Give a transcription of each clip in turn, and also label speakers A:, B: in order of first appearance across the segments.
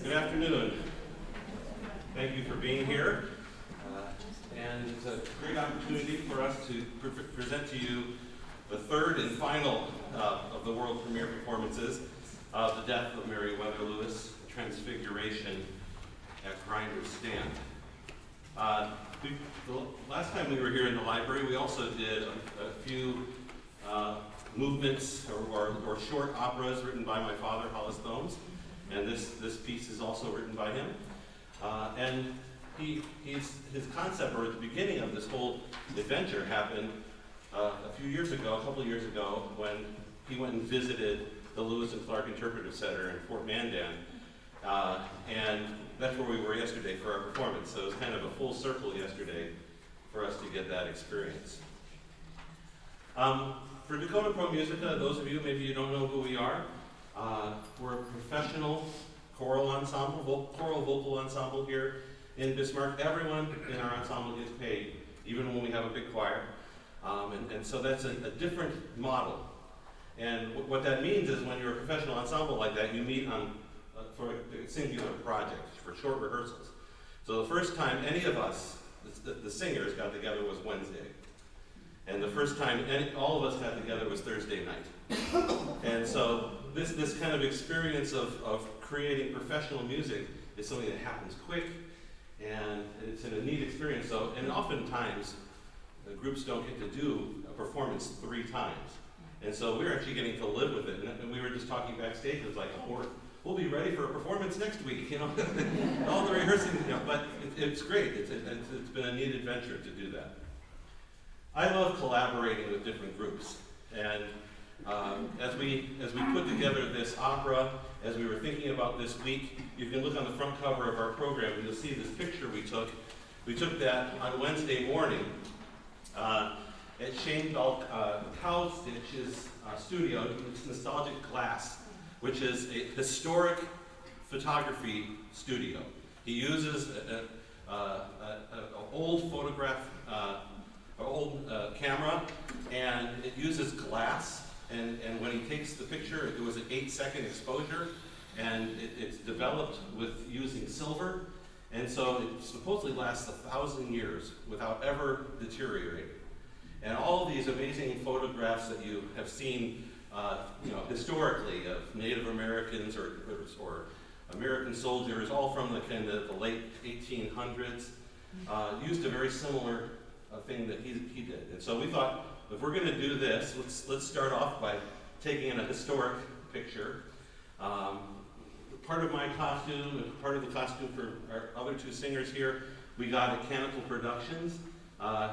A: Good afternoon. Thank you for being here. And it's a great opportunity for us to present to you the third and final of the world premiere performances of The Death of Meriwether Lewis, Transfiguration at Grinder's Stand. The last time we were here in the library, we also did a few movements or short operas written by my father, Thoms, and this piece is also written by him. And his concept, or at the beginning of this whole adventure, happened a couple of years ago, when he went and visited the Lewis and Clark Interpretive Center in Fort Mandan. And that's where we were yesterday for our performance. So it was kind of a full circle yesterday for us to get that experience. For Dakota Pro Musica, those of you, maybe you don't know who we are, we're a professional choral vocal ensemble here in Bismarck. Everyone in our ensemble gets paid, even when we have a big choir. And so that's a different model. And what that means is when you're a professional ensemble like that, you meet on for a singular project, for short rehearsals. So the first time any of us, the singers, got together was Wednesday. And the first time all of us got together was Thursday night. And so this kind of experience of creating professional music is something that happens quick, and it's a neat experience. So, and oftentimes, the groups don't get to do a performance 3 times. And so we're actually getting to live with it. And we were just talking backstage, it was like, oh, we'll be ready for a performance next week, all the rehearsing, but it's great. It's been a neat adventure to do that. I love collaborating with different groups, and as we put together this opera, as we were thinking about this week, you can look on the front cover of our program and you'll see this picture we took. We took that on Wednesday morning at Shane Cowstitch's studio. It's Nostalgic Glass, which is a historic photography studio. He uses an old photograph, camera, and it uses glass. And when he takes the picture, it was an 8-second exposure, and it's developed with using silver, and so it supposedly lasts 1,000 years without ever deteriorating. And all of these amazing photographs that you have seen, historically, of Native Americans or American soldiers, all from the late 1800s, used a very similar thing that he did. And so we thought, if we're going to do this, let's start off by taking in a historic picture. Part of my costume and part of the costume for our other 2 singers here, we got at Canonical Productions,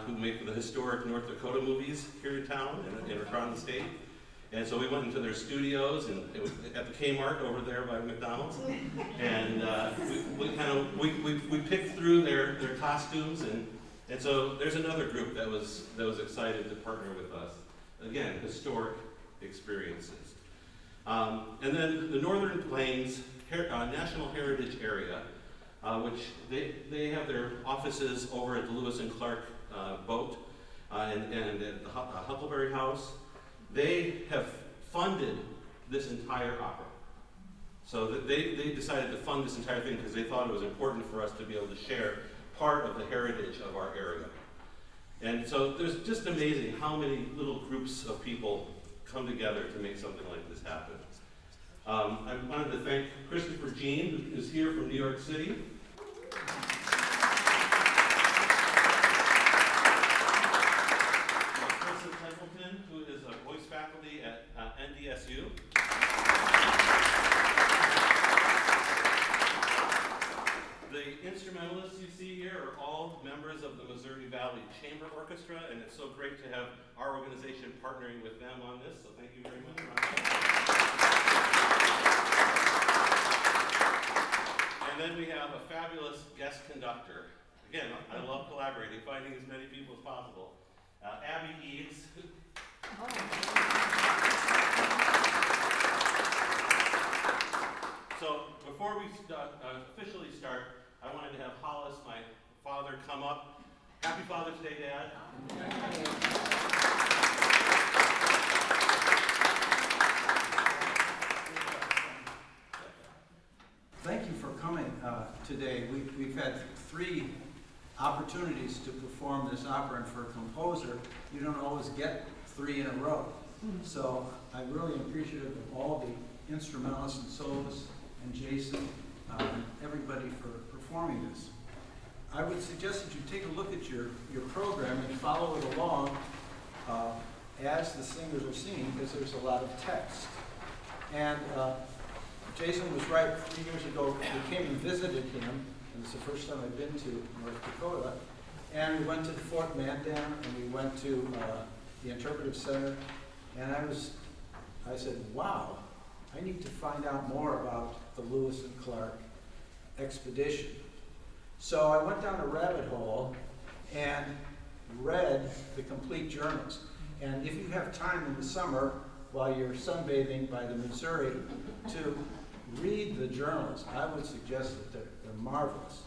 A: who make the historic North Dakota movies here in town and across the state. And so we went into their studios, and it was at the Kmart over there by McDonald's. And we picked through their costumes, and so there's another group that was excited to partner with us. Again, historic experiences. And then the Northern Plains National Heritage Area, which they have their offices over at the Lewis and Clark boat and at the Huckleberry House. They have funded this entire opera. So they decided to fund this entire thing because they thought it was important for us to be able to share part of the heritage of our area. And so there's just amazing how many little groups of people come together to make something like this happen. I wanted to thank Kristopher Jean, who's here from New York City. Templeton, who is a voice faculty at NDSU. The instrumentalists you see here are all members of the Missouri Valley Chamber Orchestra, and it's so great to have our organization partnering with them on this, so thank you very much. And then we have a fabulous guest conductor. Again, I love collaborating, finding as many people as possible. Abbie Eads. So before we officially start, I wanted to have Hollis, my father, come up. Happy Father's Day, Dad.
B: Thank you for coming today. We've had 3 opportunities to perform this opera, and for a composer, you don't always get 3 in a row. So I'm really appreciative of all the instrumentalists and soloists and Jason, and everybody for performing this. I would suggest that you take a look at your program and follow it along as the singers are singing, because there's a lot of text. And Jason was right. 3 years ago, we came and visited him, and it's the first time I've been to North Dakota. And we went to the Fort Mandan, and we went to the Interpretive Center. And I said, wow, I need to find out more about the Lewis and Clark expedition. So I went down a rabbit hole and read the complete journals. And if you have time in the summer, while you're sunbathing by the Missouri, to read the journals, I would suggest that they're marvelous.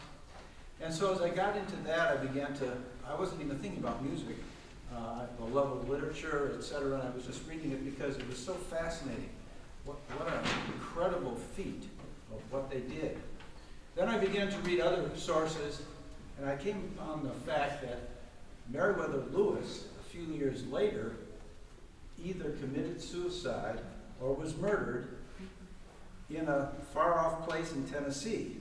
B: And so as I got into that, I wasn't even thinking about music, the love of literature, etc., and I was just reading it because it was so fascinating. What an incredible feat of what they did. Then I began to read other sources, and I came upon the fact that Meriwether Lewis, a few years later, either committed suicide or was murdered in a far-off place in Tennessee.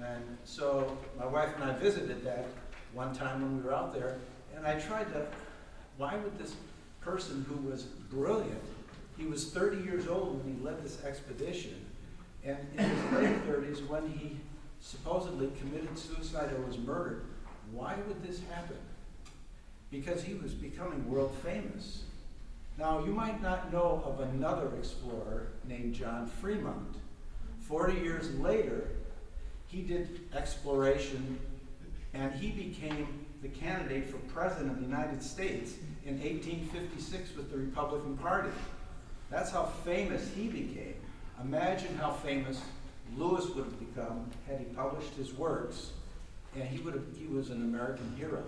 B: And so my wife and I visited that one time when we were out there, and I tried to, why would this person who was brilliant, he was 30 years old when he led this expedition, and in his late 30s when he supposedly committed suicide or was murdered, why would this happen? Because he was becoming world famous. Now, you might not know of another explorer named John Fremont. 40 years later, he did exploration, and he became the candidate for president of the United States in 1856 with the Republican Party. That's how famous he became. Imagine how famous Lewis would have become had he published his works, and he was an American hero.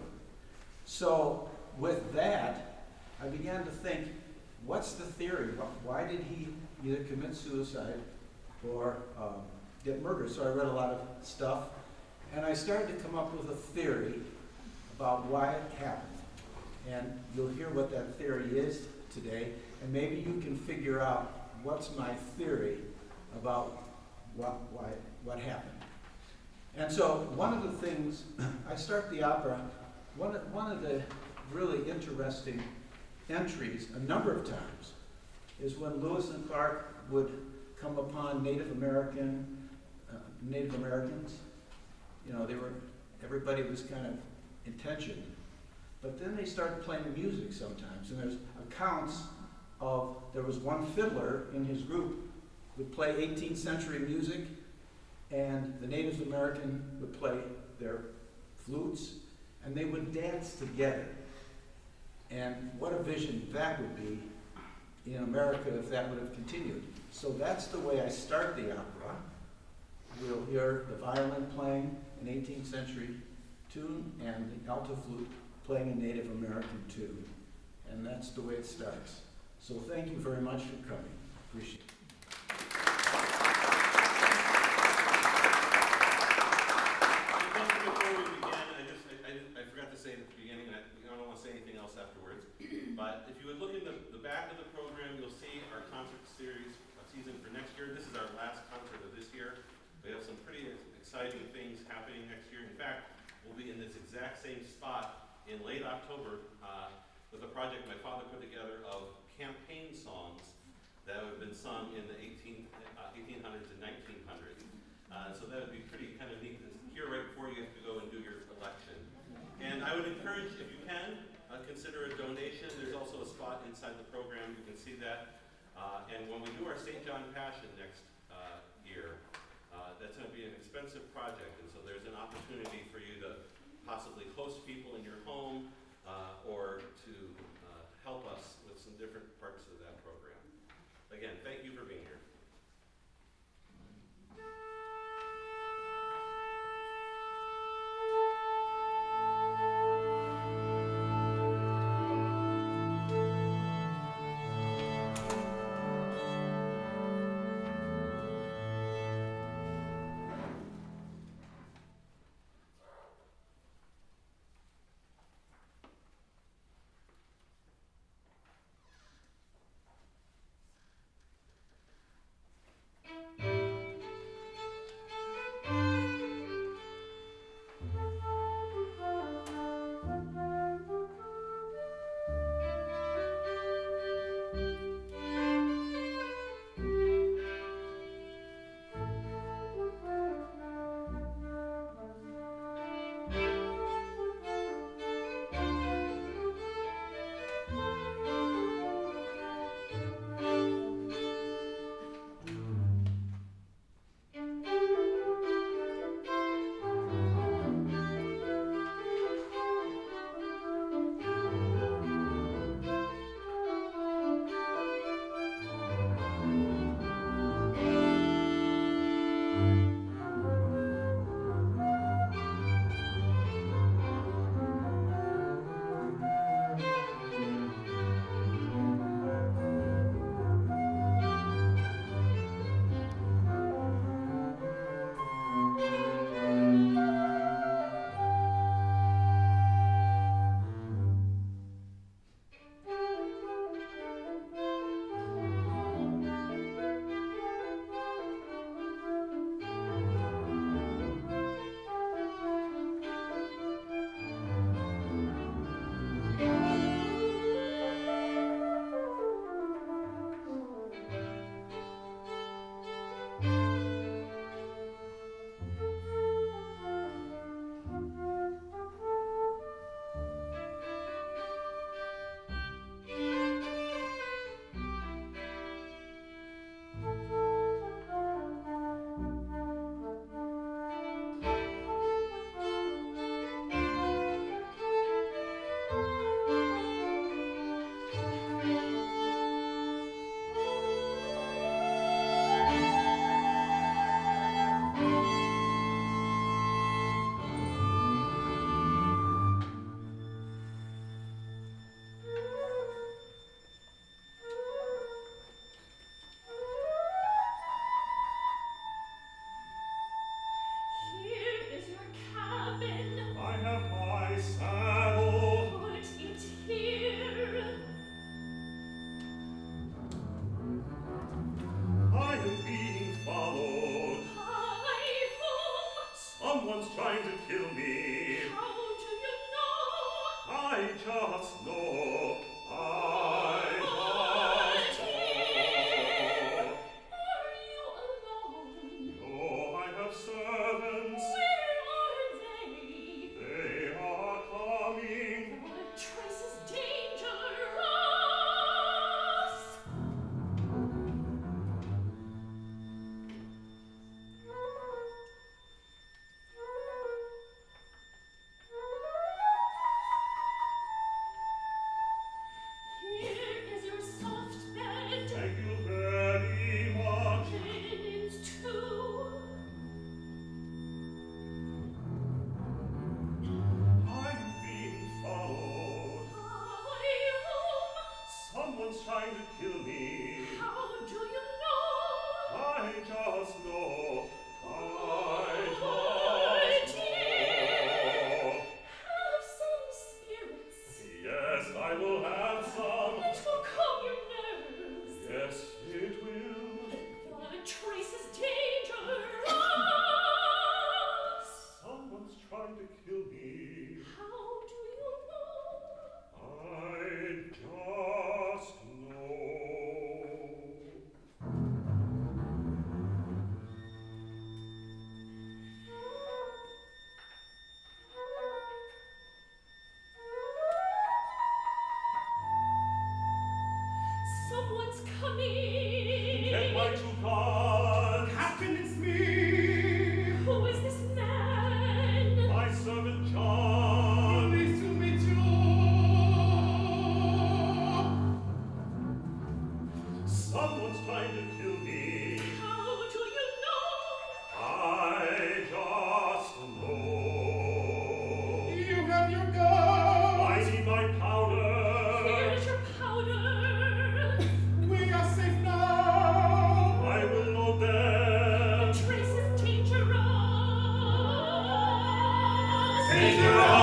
B: So with that, I began to think, what's the theory? Why did he either commit suicide or get murdered? So I read a lot of stuff, and I started to come up with a theory about why it happened. And you'll hear what that theory is today, and maybe you can figure out what's my theory about what happened. And so one of the things, I start the opera, one of the really interesting entries a number of times is when Lewis and Clark would come upon Native Americans. You know, everybody was kind of in tension. But then they started playing music sometimes, and there's accounts of, there was one fiddler in his group would play 18th century music, and the Native American would play their flutes, and they would dance together. And what a vision that would be in America if that would have continued. So that's the way I start the opera. We'll hear the violin playing an 18th century tune and the alto flute playing a Native American tune. And that's the way it starts. So thank you very much for coming. Appreciate it.
A: Before we begin, I forgot to say at the beginning, and I don't want to say anything else afterwards, but if you would look in the back of the program, you'll see our concert series season for next year. This is our last concert of this year. We have some pretty exciting things happening next year. In fact, we'll be in this exact same spot in late October with a project my father put together of campaign songs that have been sung in the 1800s and 1900s. So that would be pretty kind of neat to hear right before you have to go and do your election. And I would encourage, if you can, consider a donation. There's also a spot inside the program. You can see that. And when we do our St. John Passion next year, that's going to be an expensive project. And so there's an opportunity for you to possibly host people in your home or to help us with some different parts of that program. Again, thank you for being here.
C: trying to kill me.
D: How do you know?
C: I just know. I just know.
D: Are you alone?
C: No, I have servants.
D: Where are they?
C: They are coming.
D: The trace is dangerous. Here is your soft bed.
C: Thank you very much.
D: Linens too.
C: I'm being followed.
D: Away home.
C: Someone's trying to kill me.
D: How do you know?
C: I just know. I just know.
D: Have some spirits.
C: Yes, I will have some.
D: It will calm your nerves.
C: Yes, it will.
D: The trace is dangerous.
C: Someone's trying to kill me.
D: How do you know?
C: I just know.
D: Someone's coming.
C: Get my 2 guns.
E: Captain, it's me!
D: Who is this man?
C: My servant John.
E: Pleased to meet you!
C: Someone's trying to kill me.
D: How do you know?
C: I just know.
E: You have your gun!
C: I need my powder.
D: Here's your powder.
E: We are safe now!
C: I will load
D: The
C: them.
D: trace is dangerous.
C: Dangerous!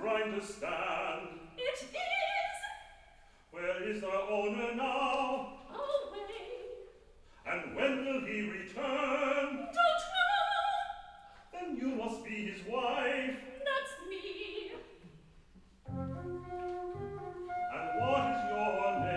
C: understand.
D: It is
C: Where is our owner now?
D: away.
C: And when will he return?
D: Don't know.
C: Then you must be his wife.
D: That's me.
C: And what is your name?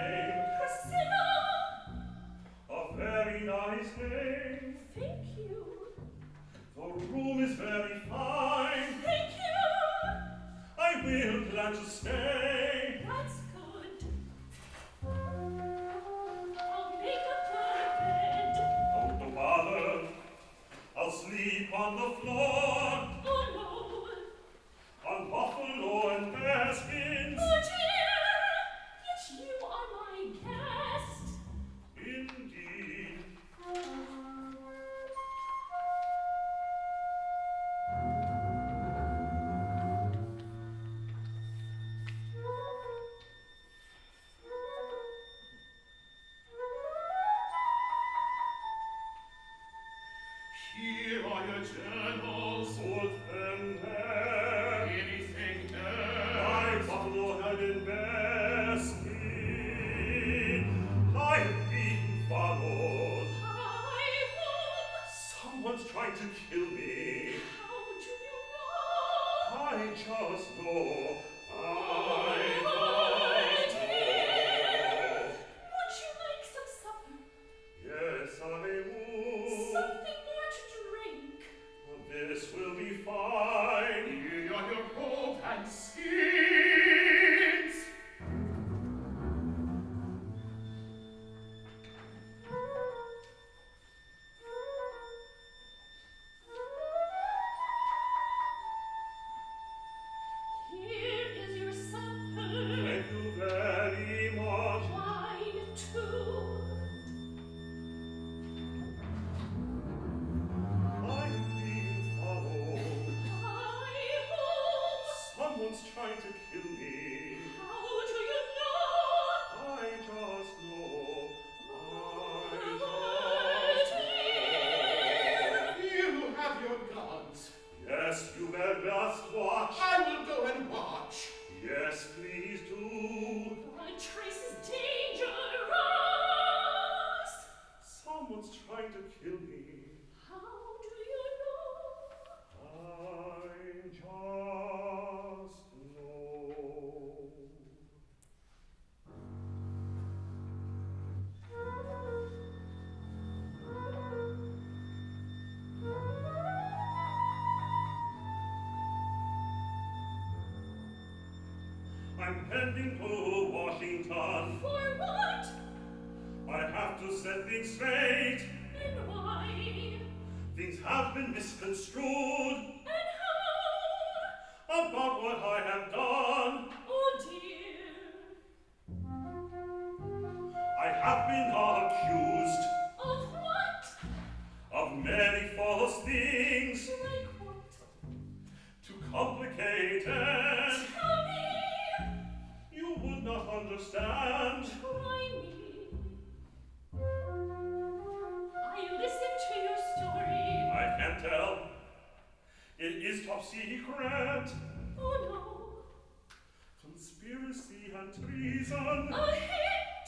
C: I'm heading to Washington.
D: For what?
C: I have to set things straight.
D: And why?
C: Things have been misconstrued
D: And how?
C: about what I have done.
D: Oh dear.
C: I have been accused
D: Of what?
C: of many false things,
D: Like what?
C: too complicated.
D: Tell me.
C: You would not understand.
D: Try me. I listen to your story.
C: I can't tell. It is top secret.
D: Oh no.
C: Conspiracy and treason.
D: A hint.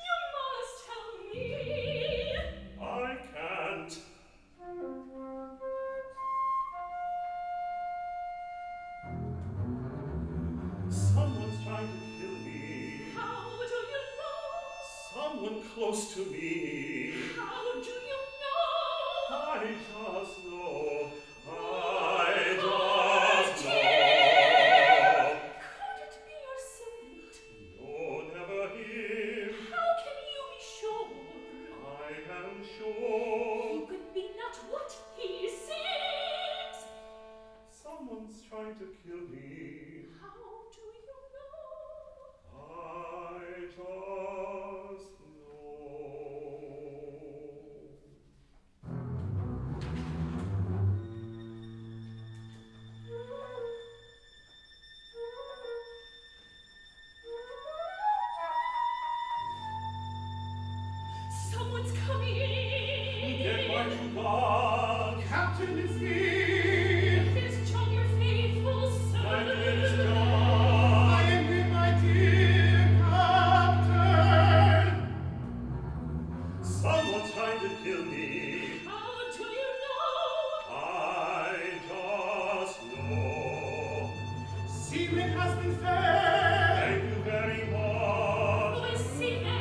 D: You must tell me.
C: I can't. Someone's trying to kill me.
D: How do you know?
C: Someone close to me.
D: How do you know?
C: I just know.
D: Could it be your servant?
C: No, never him.
D: How can you be sure?
C: I am sure.
D: He could be not what he seems.
C: Someone's trying to kill me.
D: How do you know?
C: I just know.
D: Someone's coming.
C: Get my two God.
E: Captain, it's me.
D: It is John, your faithful
C: My name is
D: servant.
C: John.
E: I am here, my dear Captain.
C: Someone's trying to kill me.
D: How do you know?
C: I just know.
E: Seaman has been fed.
C: Thank you very much.
D: Who is Seaman?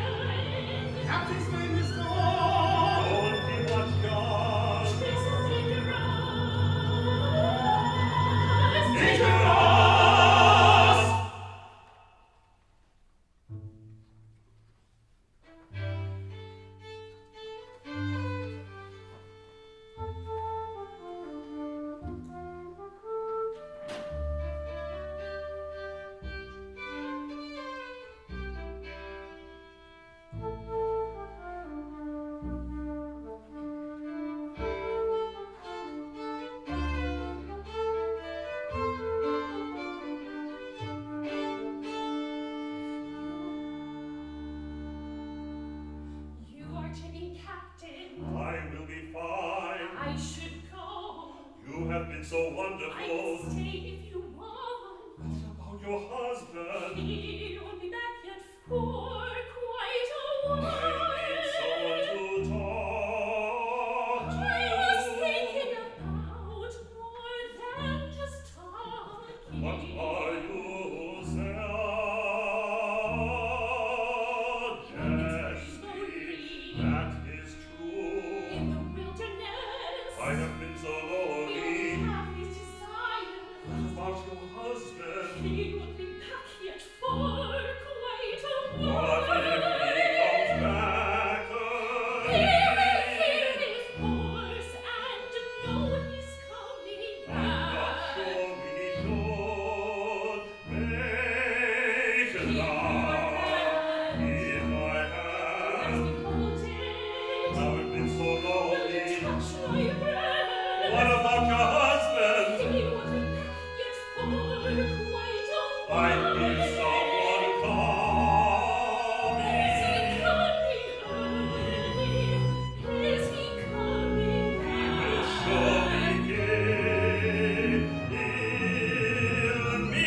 E: Captain's name is gone.
C: Go and keep watch, John.
D: This is dangerous.
C: Dangerous!
D: You are to be captain.
C: I will be fine.
D: I should go.
C: You have been so
D: I
C: wonderful.
D: can stay if you want.
C: What about your husband?
D: He won't be back yet for quite a while.
C: I need someone to talk to.
D: I was thinking about more than just talking.
C: What are you suggesting? That is true.
D: In the wilderness,
C: I have been so
D: we'll
C: lonely.
D: have his desire.
C: What about your husband?
D: He won't be back yet for quite a
C: What
D: while.
C: if he comes back
D: He will
C: again?
D: hear his voice and know he's coming
C: I'm not
D: back.
C: sure we should make love. If I
D: As
C: had,
D: we hold it,
C: I've been so
D: will you
C: lonely.
D: touch my breast?
C: What about your husband?
D: He won't be back yet for quite a
C: I
D: while.
C: hear someone
D: Is he
C: coming.
D: coming early? Is he coming
C: He will
D: back?
C: surely kill me.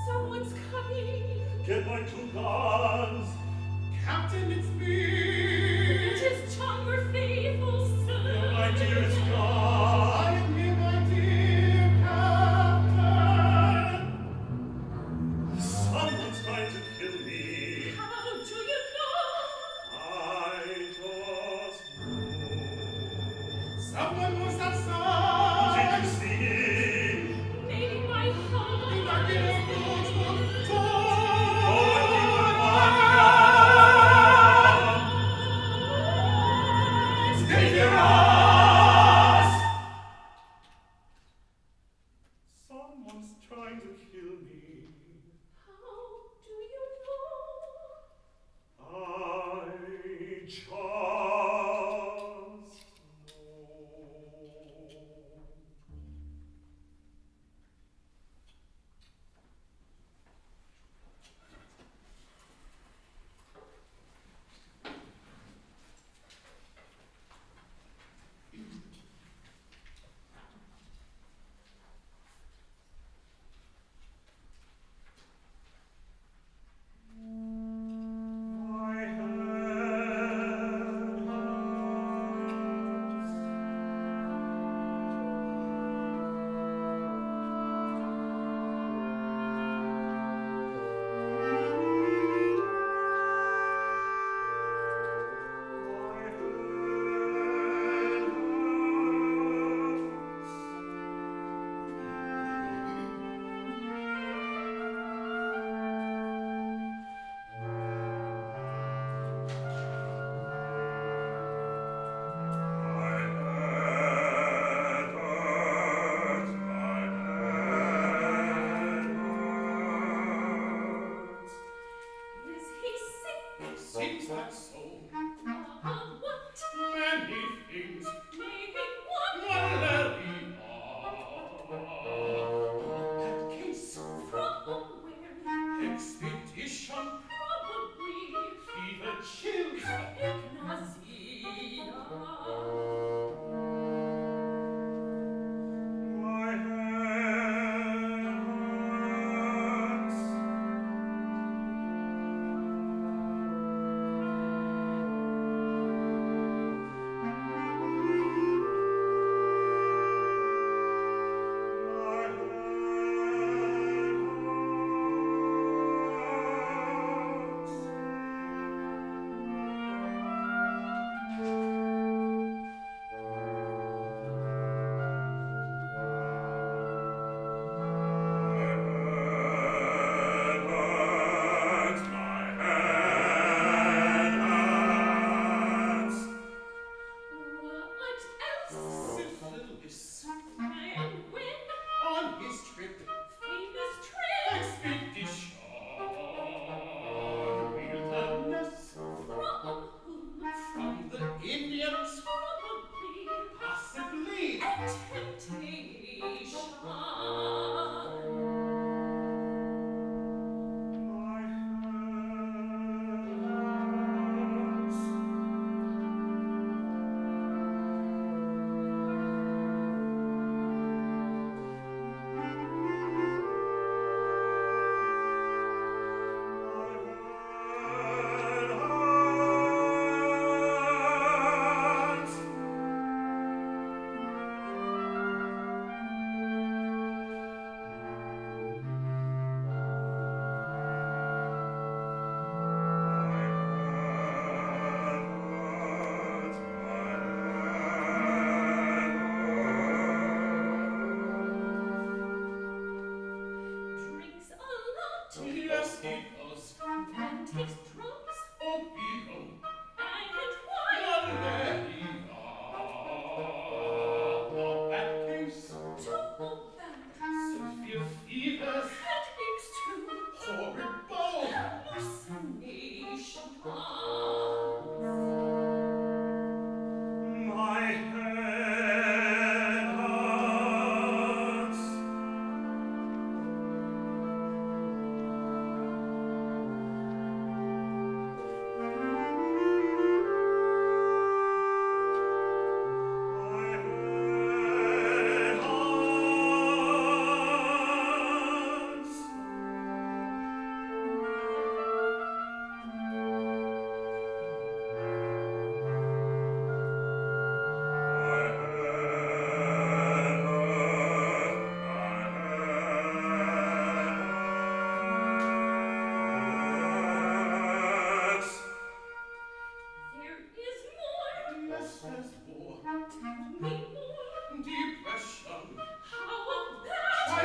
D: Someone's coming.
C: Get my two guns.
E: Captain, it's me.
D: It is John, your faithful servant.
C: My dearest
E: I
C: God.
E: am here,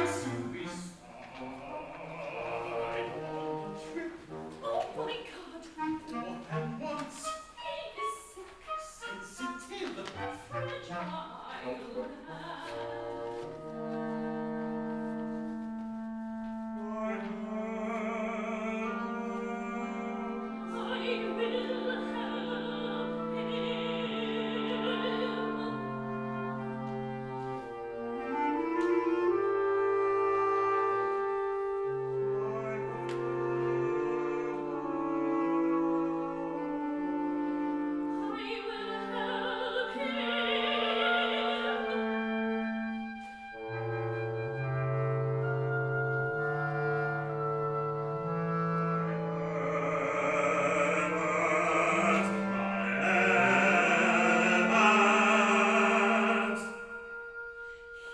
E: I'll soon be side on trip.
D: Oh my God!
E: More than once.
D: He is sick,
E: Sensitive.
D: fragile. I will help him. I will help him.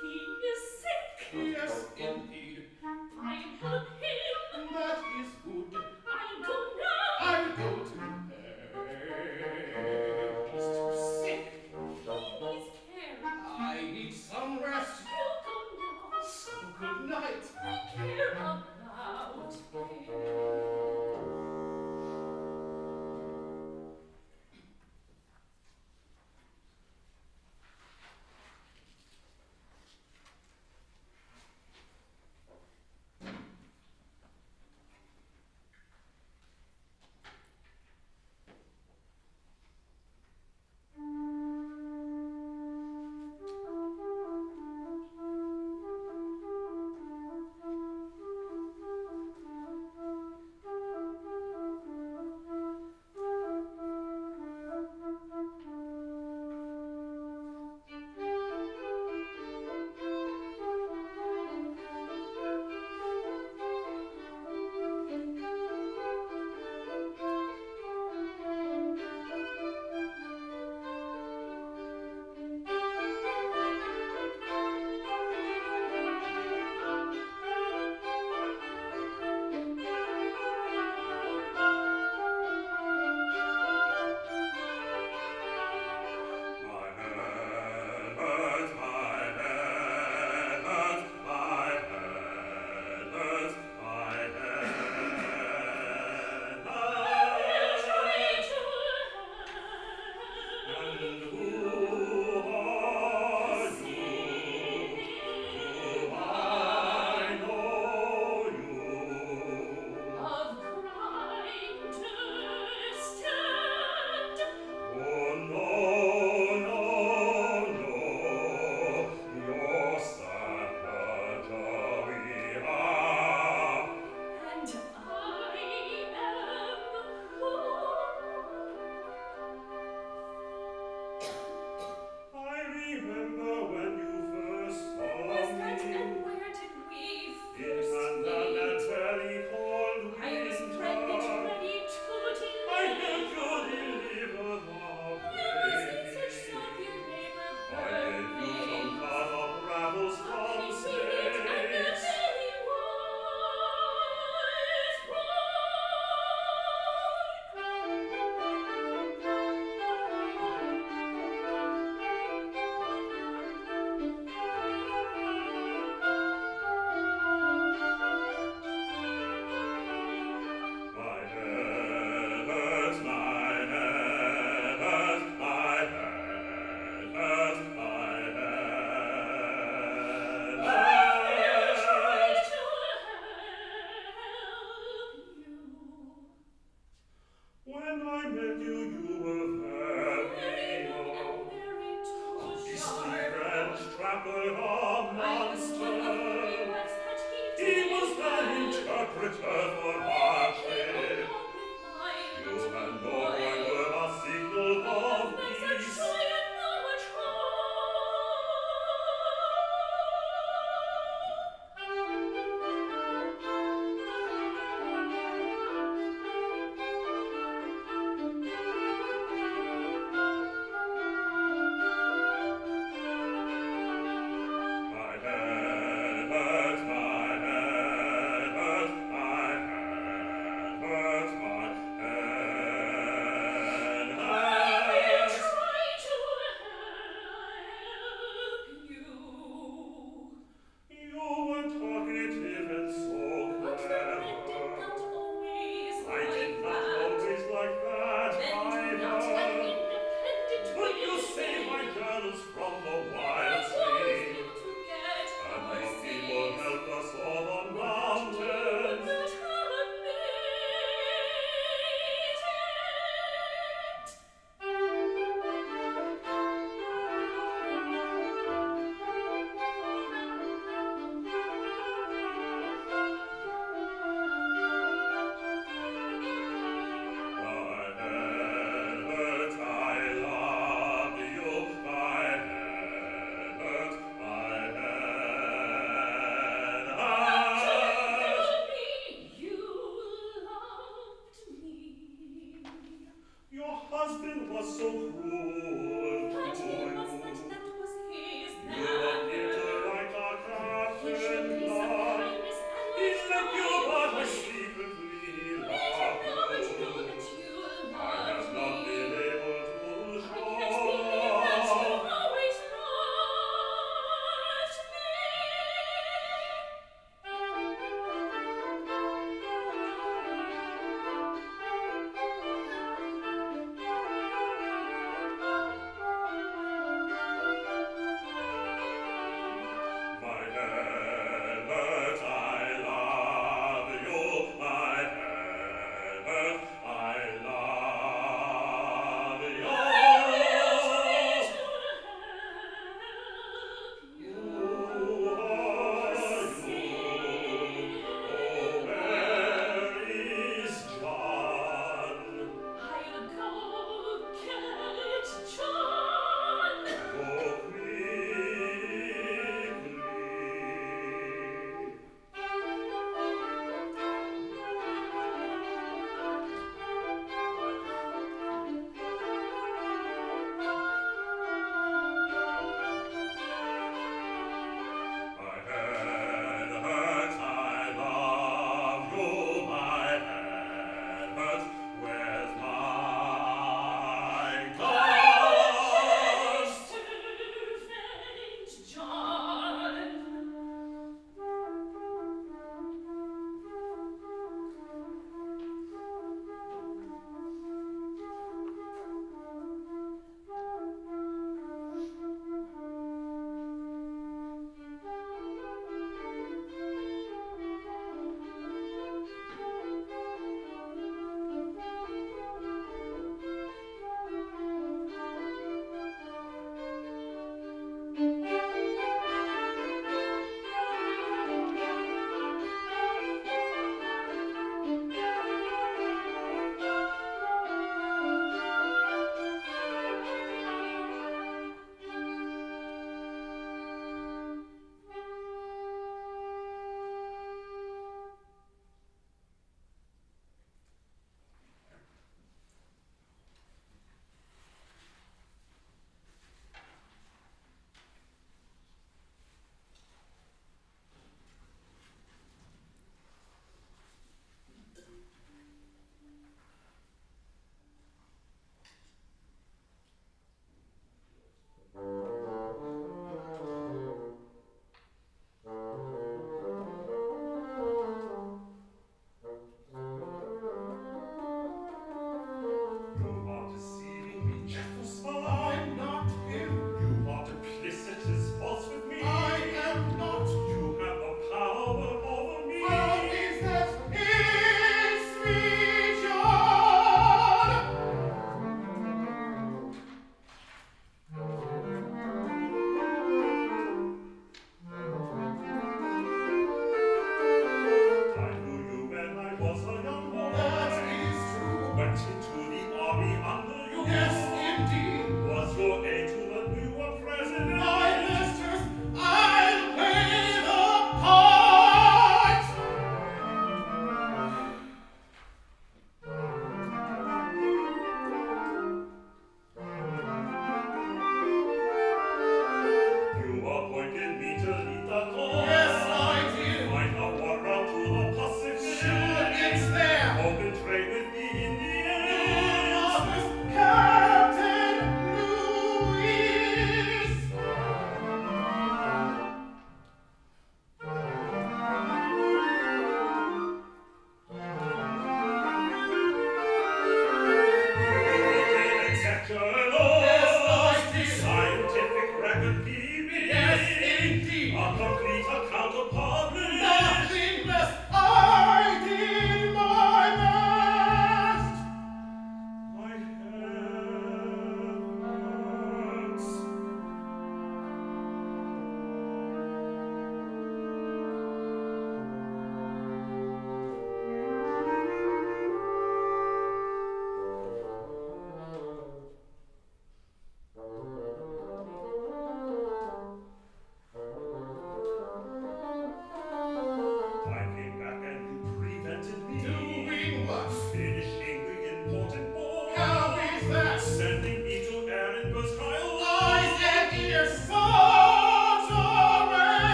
D: He is sick.
E: Yes, indeed.
D: I'll help him.
E: That is good.
D: I'll go now.
E: I'll go to bed. He's too sick.
D: He needs care.
E: I need some rest.
D: You go now.
E: So good night.
D: Care about him.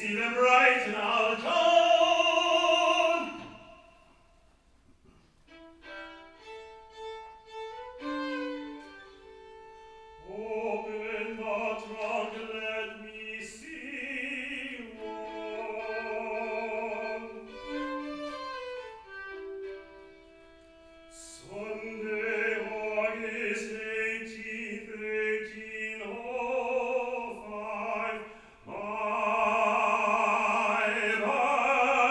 C: see them right now, John. Open the trunk, let me see one. Sunday, August 18th, 1805, my birthday.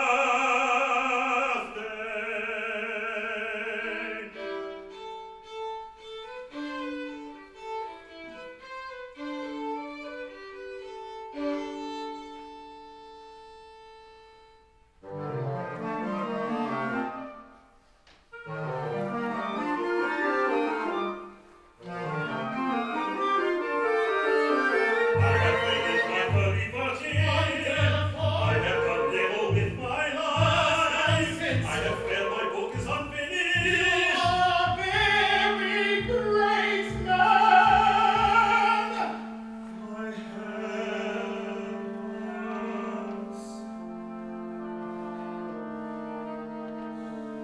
C: I have finished my curly button. I have done little with my life. I have felt my book is unfinished.
E: very great man.
C: My hands. My hands.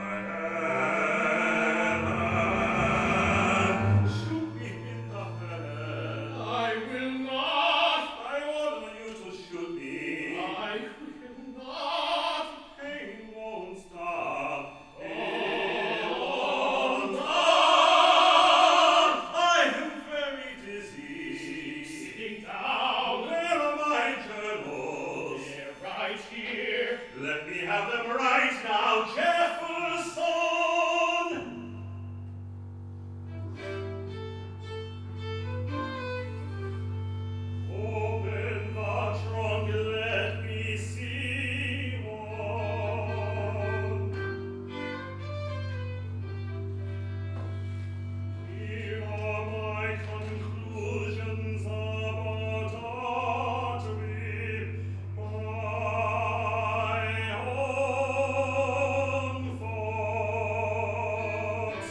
C: My hands. My hands. Shoot me in the head.
E: I will not.
C: I want you to shoot me.
E: I will not.
C: Pain won't stop.
E: Pain
C: won't stop. I am very dizzy.
E: Sitting down.
C: Where are my journals?
E: They're right here.
C: Let me have them right now, Jefferson. Open the trunk, let me see one. Here are my conclusions about our trip, my own thoughts.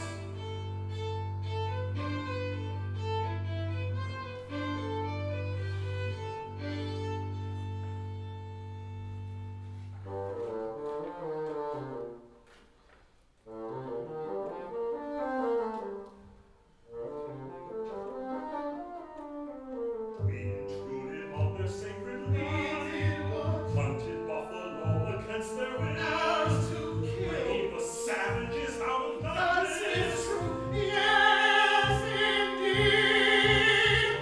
C: We intruded on their sacred land, hunted buffalo against their will, bringing the savages out of darkness.
E: Yes, indeed.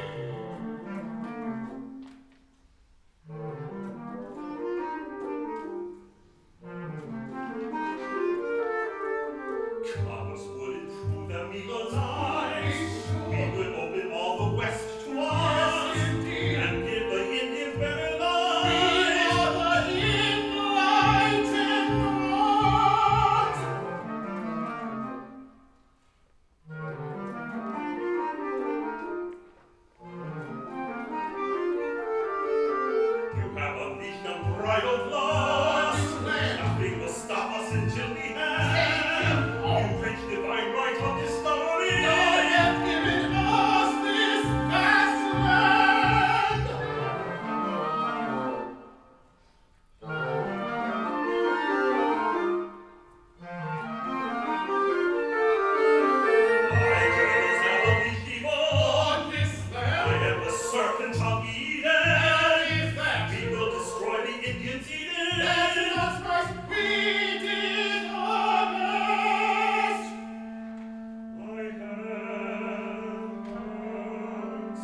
C: Thomas would improve their meager lives. We would open all the West to us and give the Indians better lives. You have unleashed unbridled lust. Nothing will stop us until we have. You preach divine right of discovery. My journals have unleashed evil. I am the serpent of Eden. We will destroy the Indians' Eden. My hands. My hands.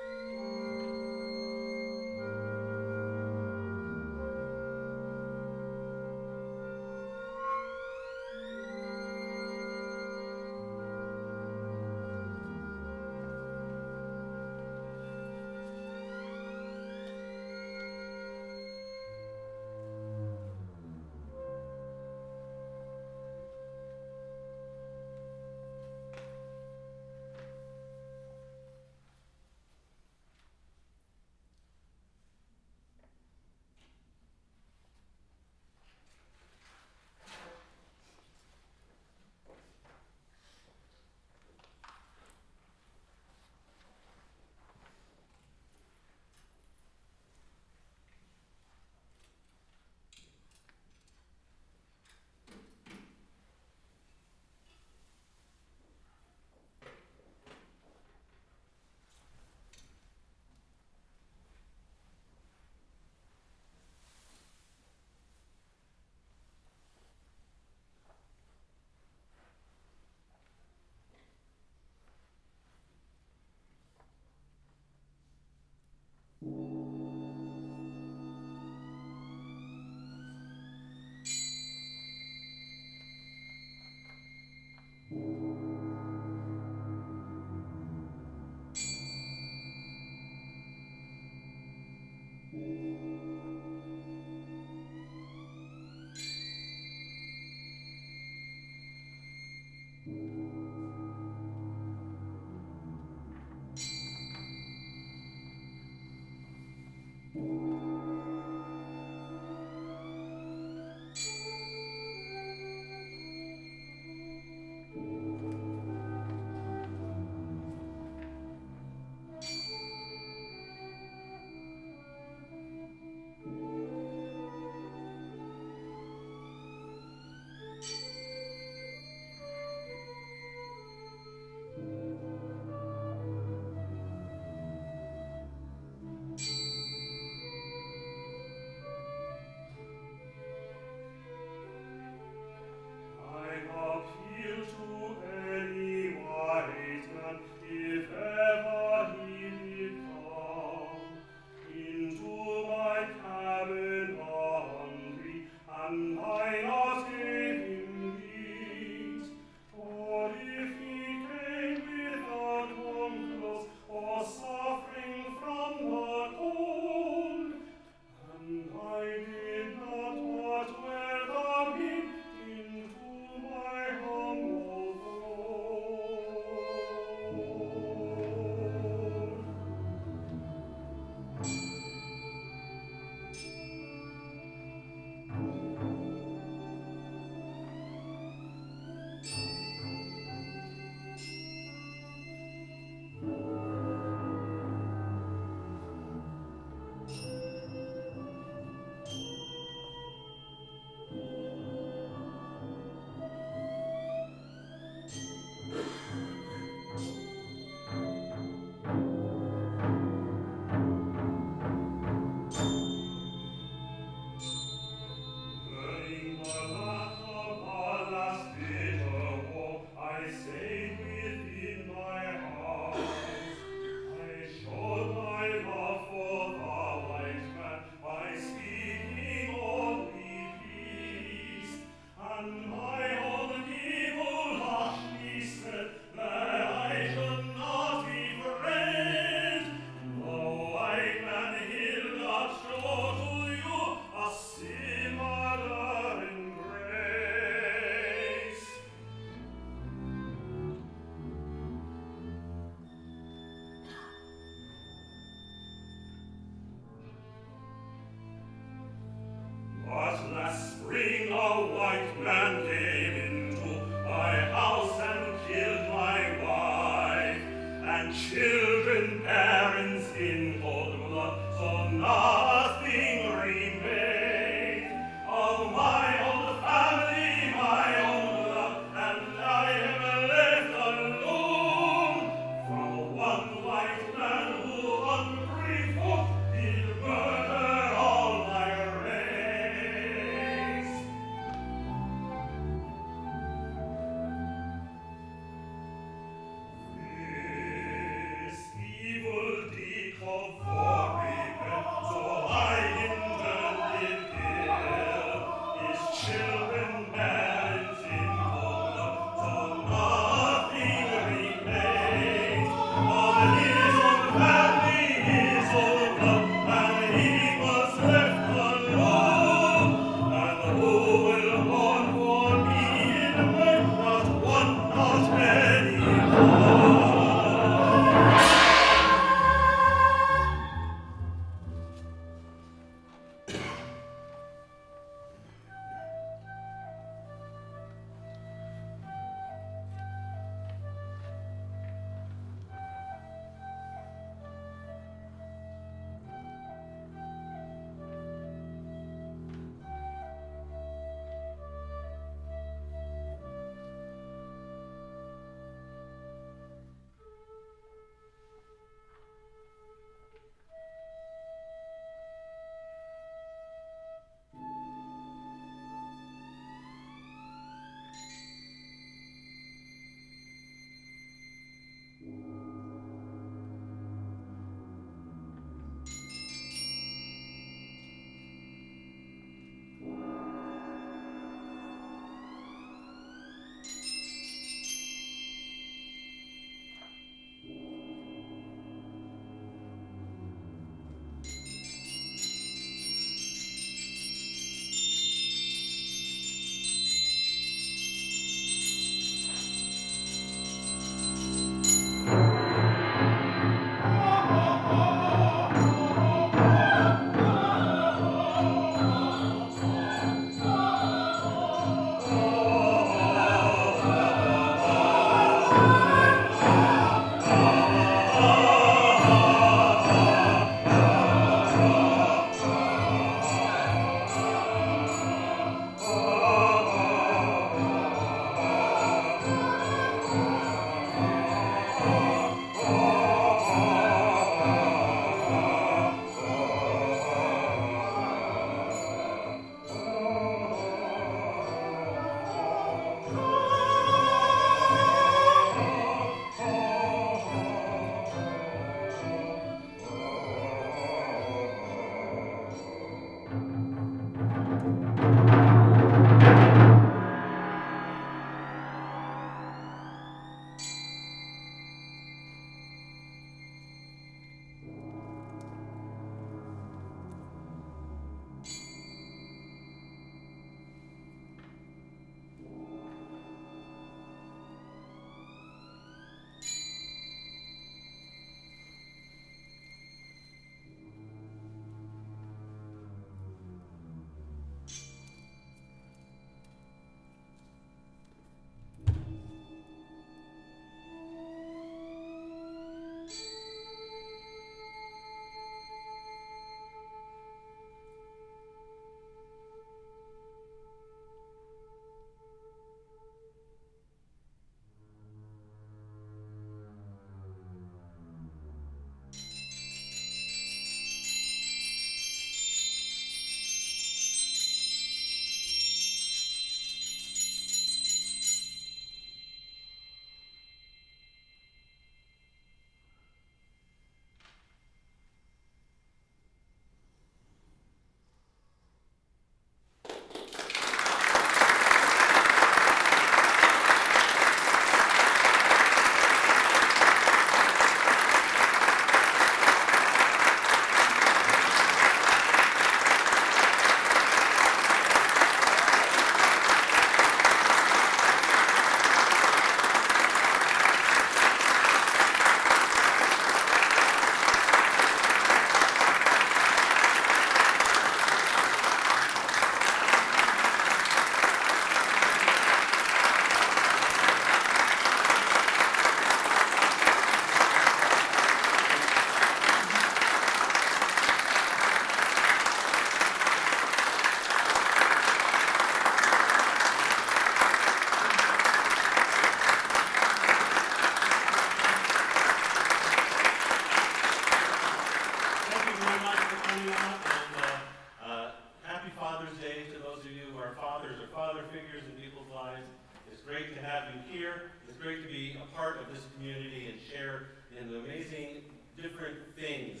A: great to have you here. It's great to be a part of this community and share in the amazing different things,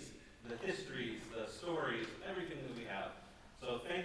A: the histories, the stories, everything that we have. So thank you